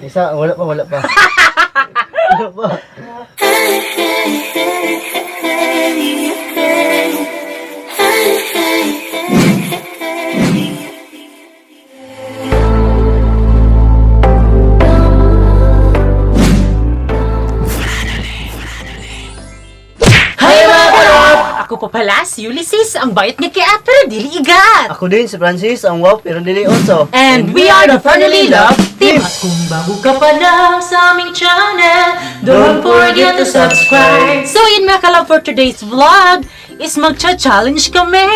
Isa, wala pa, wala pa. Wala pa. Ako pa pala si Ulysses, ang bayot nga kay pero dili igat. Ako din, si Francis, ang wow, pero dili also. And we are the Finally Love Team. At kung bago ka pa lang sa aming channel, don't forget to subscribe. So yun mga kalab, for today's vlog is magcha-challenge kami.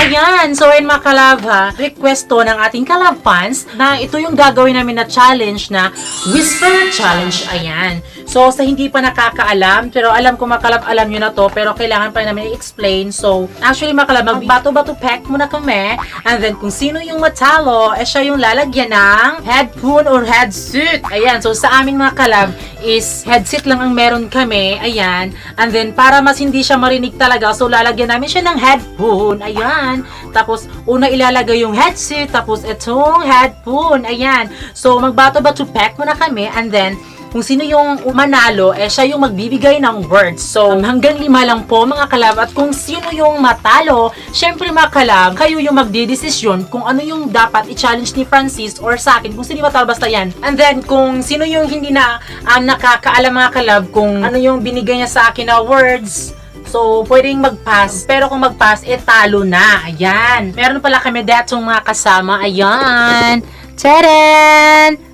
Ayan, so yun mga kalab ha, request to ng ating kalab fans na ito yung gagawin namin na challenge na Whisper Challenge. Ayan. So sa hindi pa nakakaalam, pero alam ko mga kalab, alam nyo na to, pero kailangan pa namin i-explain. So actually mga kalab, magbato-bato pack muna kami, and then kung sino yung matalo, siya yung lalagyan ng headphone or headset. Ayan, so sa amin mga kalab is headset lang ang meron kami. Ayan, and then para mas hindi siya marinig talaga, so lalagyan namin siya ng headphone. Ayan, tapos una ilalagay yung headset, tapos itong headphone. Ayan, so magbato-bato pack muna kami, and then kung sino yung manalo, siya yung magbibigay ng words. So, hanggang 5 lang po mga kalab. At kung sino yung matalo, syempre mga kalab, kayo yung magdidesisyon kung ano yung dapat i-challenge ni Francis or sa akin. Kung sino yung matalo, basta yan. And then, kung sino yung hindi na nakakaalam mga kalab kung ano yung binigay niya sa akin na words, so, pwedeng mag-pass. Pero kung mag-pass, talo na. Ayan. Meron pala kami datong mga kasama. Ayan. Tadaan!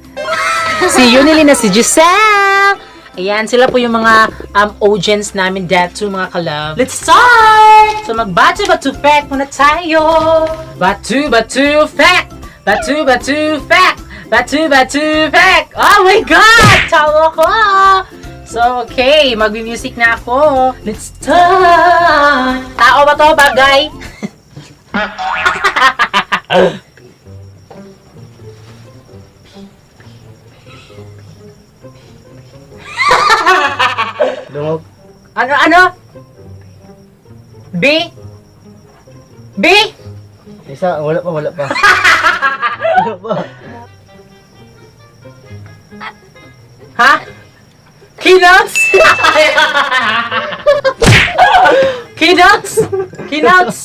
Si Yunilin na si Giselle. Ayan, sila po yung mga audience namin dito mga kalab. Let's start! So magbatu-batu fact muna tayo. Batu-batu fact! Batu-batu fact! Batu-batu fact! Oh my God! Tawa ko! So okay, mag-music na ako. Let's start! Tao ba to? Bagay? Dungog. Ano? B? B? Isa, wala pa, wala pa. Wala pa. Ha? Keynotes? Keynotes? Keynotes?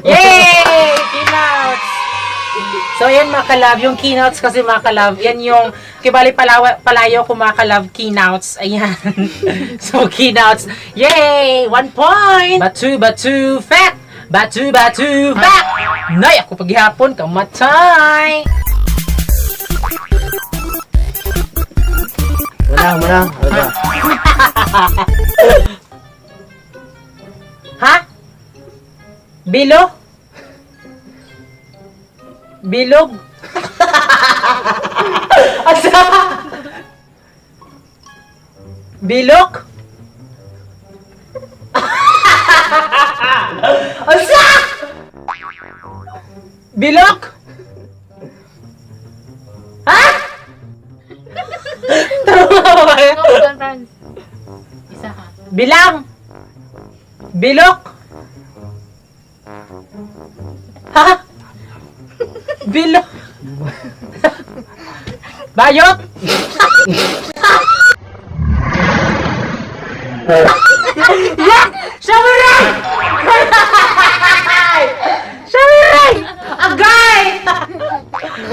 Yay! Keynotes! So, yan mga kalab, yung keynotes kasi mga kalab, yan yung, kibali palayo ko mga kalab, keynotes, ayan. So, keynotes, yay! 1 point! Batu-batu fact! Batu-batu fact! Nay, ako paghihapon, kamatay! Muna. Wala. Ha? Bilo? Bilog? Asa? Bilok? Asa? Bilok? Ha? Tama ba yun? Isa ka. Bilang? Bilok? Ha? Bilok? Bayot? Yak! Samurai! Samurai! Agay!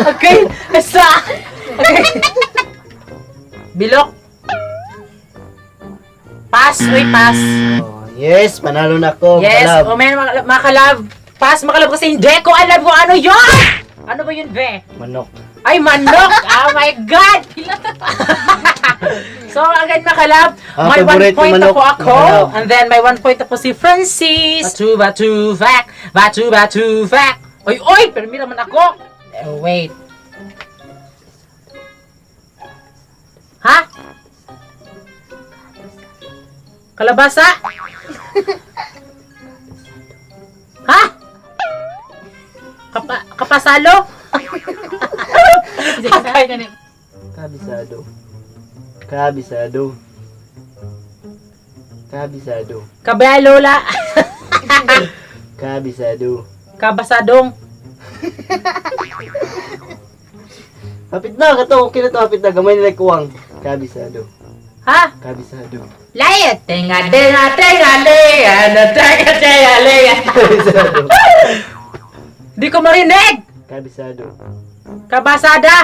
Agay! Asa? Agay! Bilok? Pass, uy, pass. Oh, yes, panalo na ako. Yes, Kalab. o man, mga kalab. Pass, mga kalab, kasi hindi ko alam kung ano yun! Ano ba yun, Be? Manok. Ay, manok! Oh my God! So, again, mga kalab, may 1 favorite point manok. na po ako. Manok. And then, may 1 point na po si Francis. Batu-batu fact! Batu-batu fact! Oy! Pero may naman ako. Wait. Ha? Kalabasa? Ha? Kapasalo? Kabisado. Kabalola? Kabisado. Kabasadong? Hapit na, kato. Okay na to, hapit na. Gamay nila kuwang. Kabisado. Ha? Kabisado. Layat! Tenga, tenga, tenga, leya! Tenga, tenga, leya! Kabisado. Di ko marinig! Kabisado. Kabasada!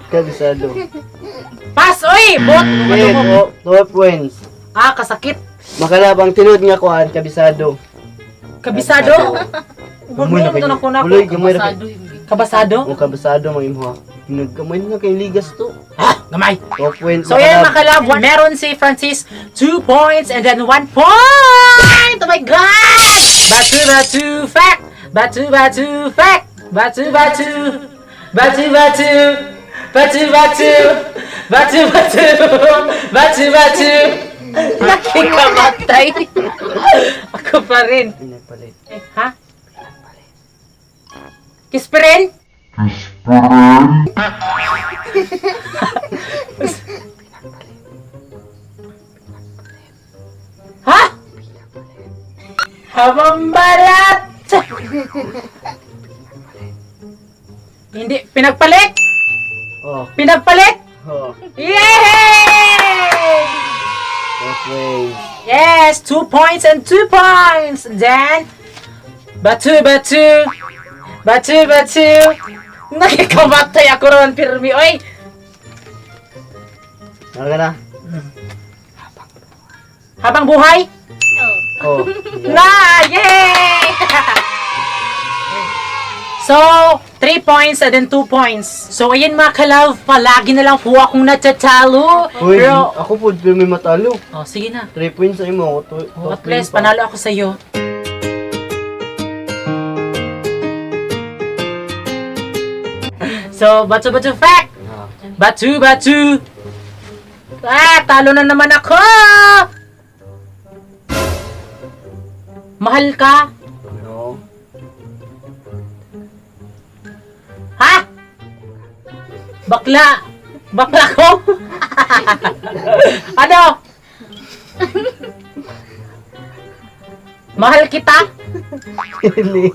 Kabisado. Pas, oy! Bot! Okay, 2 points. Ah, kasakit. Makalabang tinod nga kuan, kabisado. Kabisado? Gamay na Ito na ko na ako. Uloy, gamay na Pasado kayo. yung Kabasado? Ang kabisado mo imho. Gamay na kayo ligas to. Ah, gamay. 2 points. So yan makalab, meron si Francis 2 points and then 1 point! Oh my God! Batu fact! Batu fact! Batu Batu nakikamatay. Ako pa rin. Pinagpalit. Eh, ha? Kiss pa rin? Ha? Habang balat! Hindi, pinagpalit! Oh, Pinagpalit! oh. Yay! 2 points. Yes, 2 points and 2 points. Then, batu. Nakikamatay ako ron, Pirmi. Oy! Ano ka na? Habang buhay? Oh. Na! Yay! So, 3 points and then 2 points. So, ayun mga kalove, palagi na lang po akong natatalo. Uy, Pero, ako po, pero may matalo. oh, sige na. 3 points sa imo. Oh, at least, panalo ako sa'yo. So, batu fact! Batu! Ah, talo na naman ako! Mahal ka? Ano? Ha? Bakla! Bakla ko? Ano? Mahal kita? Hindi.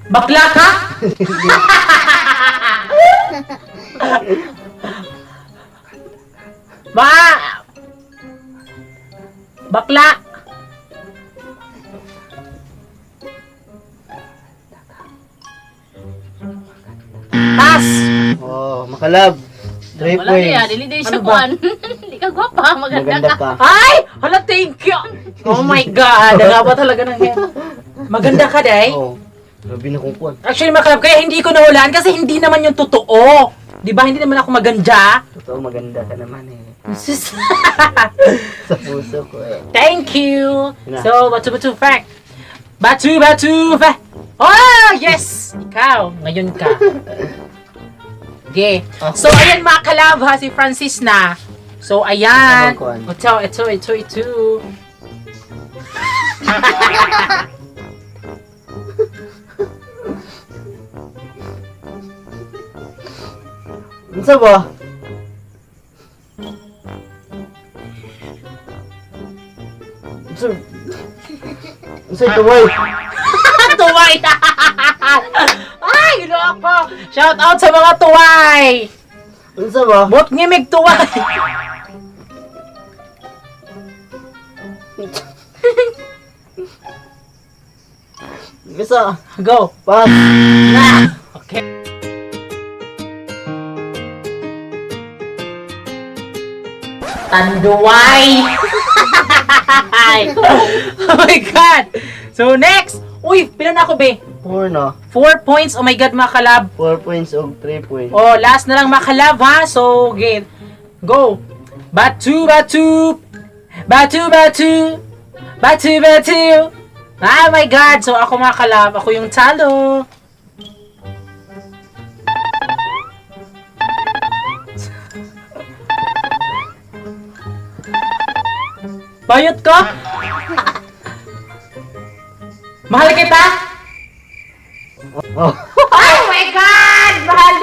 Bakla ka? Ba? Bakla? Pass! Oh, makalab. 3 Wala niya, points. dili din siya Ano ba? kuan. Hindi ka gwapa, maganda Maganda ka. ka. Ay! Hala, thank you! Oh my God! Nga ba talaga ng hair? Maganda ka, day? Oh. Grabe na kung kuwan. Actually, makalab, kaya hindi ko nahulaan kasi hindi naman yung totoo. Di ba? Hindi naman ako maganda. Totoo, maganda ka naman eh. Sus. Sa puso ko eh. Thank you! Na. So, batu fact. Batu fact. Oh, yes! Ikaw, ngayon ka. Okay. So, ayan mga kalab ha, si Francis na. So, ayan. Kuwan. Ito. Ano ba? Ano tuway? Tuway! Ay, loko! Shout out sa mga tuway! Ano ba? Bot ngimig tuway! Bisa. Go! Pass. Na! Okay. Tanduay! Oh my God! So next! Uy, pila na ako, be? 4 na. 4 points. Oh my God, mga kalab. 4 points o 3 points. Oh, last na lang mga kalab, ha? So, game. Go! Batu! Oh my God! So, ako mga kalab, ako yung talo. Bayot ko? Mahal kita? Oh. Oh my God! Mahal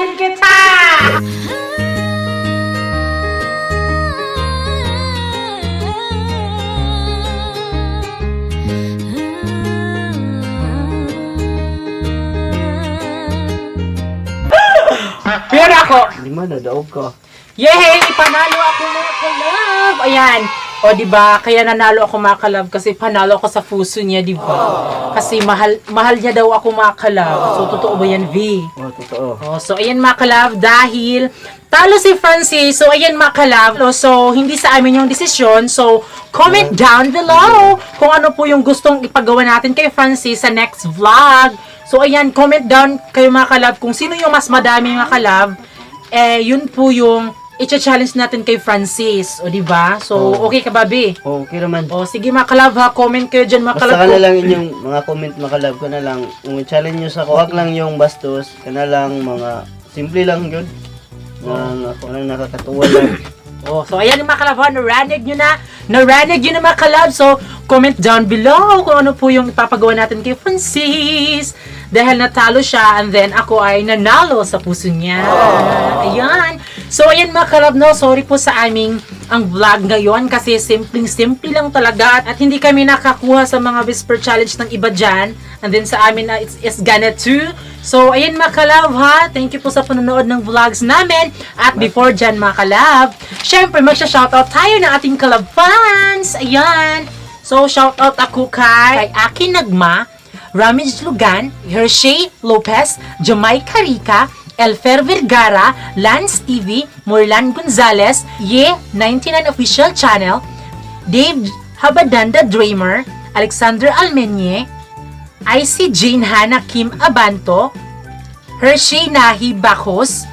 Pero ako, Hindi man, nadaog ka. yay! Panalo ako mga kalab! Ayan. O, diba? Kaya nanalo ako mga kalab kasi panalo ako sa puso niya, diba? Kasi mahal niya daw ako mga kalab. So, totoo ba yan, V? Oh, totoo. Oh, so, ayan mga kalab, dahil talo si Francis. So, ayan mga kalab. So, hindi sa amin yung desisyon. So, comment down below kung ano po yung gustong ipagawa natin kay Francis sa next vlog. So, ayan, comment down kayo mga kalab kung sino yung mas madami mga kalab. Yun po yung i-challenge natin kay Francis. O, diba? So, okay ka ba, B? Oh, okay naman. O, sige mga kalab ha. Comment kayo dyan mga kalab. Basta ka na lang inyong mga comment makalab ko na lang. Kung challenge nyo sa kuwak lang yung bastos, ka na lang mga simple lang yun. Na ako lang nakakatuwa lang. Oh, so ayan mga kalab, narinig nyo na mga kalab. So, comment down below kung ano po yung ipapagawa natin kay Francis. Dahil natalo siya, and then ako ay nanalo sa puso niya. Ayan. So, ayan mga kalab, no, sorry po sa aming ang vlog ngayon kasi simpleng-simple lang talaga at hindi kami nakakuha sa mga whisper challenge ng iba dyan. And then sa amin na it's gonna too. So, ayan mga kalab ha. Thank you po sa panonood ng vlogs namin. At before dyan mga kalab, syempre magsha-shoutout tayo ng ating kalab fans. Ayan. So, shoutout ako kay Aki Nagma, Ramij Lugan, Hershey Lopez, Jamaica Rica, Elfer Vergara, Lance TV, Morlan Gonzalez, Ye99 Official Channel, Dave Habadanda Dreamer, Alexander Almenye, IC Jane Hannah Kim Abanto, Hershey Nahi Bacos,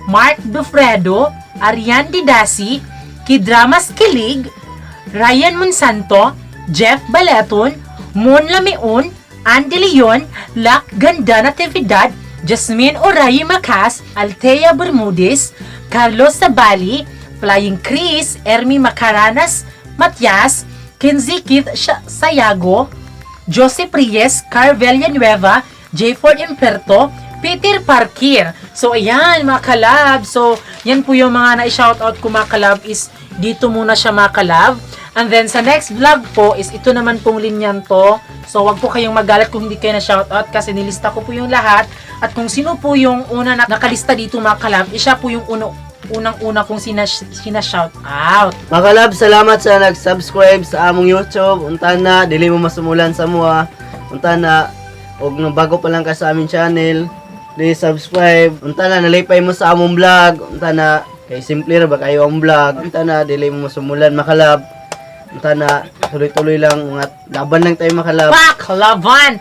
Mark Dufredo, Ariane Didasi, Kidramas Kilig, Ryan Monsanto, Jeff Baleton, Mon Lameon, Andy Leon, Lac Ganda Natividad, Jasmine Oray Macas, Althea Bermudez, Carlos Sabali, Flying Chris, Ermi Macaranas, Matias, Kenzie Keith Sayago, Joseph Reyes, Carvel Nueva, J4 Imperto, Peter Parkir. So, ayan mga kalab. So, yan po yung mga na-shoutout ko mga kalab is dito muna siya mga kalab. And then, sa next vlog po is ito naman pong linyan to. So, wag po kayong magalit kung hindi kayo na-shoutout kasi nilista ko po yung lahat. At kung sino po yung una na nakalista dito mga kalab, siya po yung unang-una kong sina-shoutout. Mga kalab, salamat sa nag-subscribe sa among YouTube. Unta na, dili mo masumulan sa mua. Unta na, og no bago pa lang ka sa aming channel, di subscribe. Unta na, nalipay mo sa among vlog. Unta na, kay simple ra ba kayo ang vlog. Unta na, dili mo masumulan mga kalab. Unta na, tuloy-tuloy lang, mga laban lang tayo mga kalab. Pak! Laban!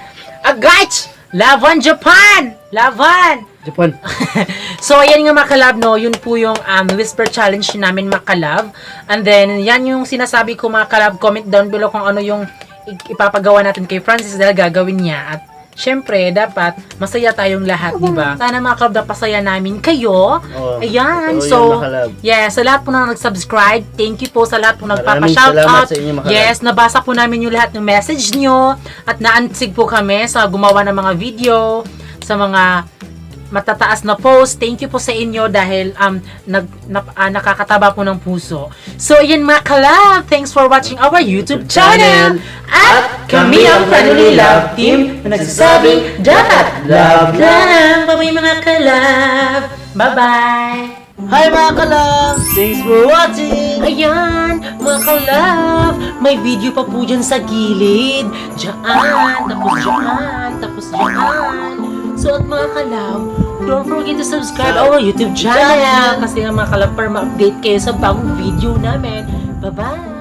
Agach! Laban Japan! Laban! Japan. So, ayan nga mga kalab, no? Yun po yung whisper challenge namin mga kalab. And then, yan yung sinasabi ko mga kalab. Comment down below kung ano yung ipapagawa natin kay Francis dahil gagawin niya. At syempre, dapat masaya tayong lahat, di ba? Sana mga kalab, napasaya namin kayo. Oh, Ayan. totoo So, yan, mga kalab. yes, sa lahat po na nag-subscribe, thank you po sa lahat po Maraming nagpapa-shoutout. salamat sa inyo, mga kalab. Yes, nabasa po namin yung lahat ng message nyo. At naantig po kami sa gumawa ng mga video, sa mga matataas na post. Thank you po sa inyo dahil nakakataba po ng puso. So, ayan mga kalab. Thanks for watching our YouTube channel. At kami ang Family Love Team na nagsasabing dapat love lang. Bye-bye mga kalab. Bye-bye. Hi mga kalab! Thanks for watching! Ayan, mga kalab, may video pa po dyan sa gilid. Diyan, tapos dyan. So at mga kalab, don't forget to subscribe our YouTube channel. Kasi nga mga kalab, para ma-update kayo sa bagong video namin. Bye-bye!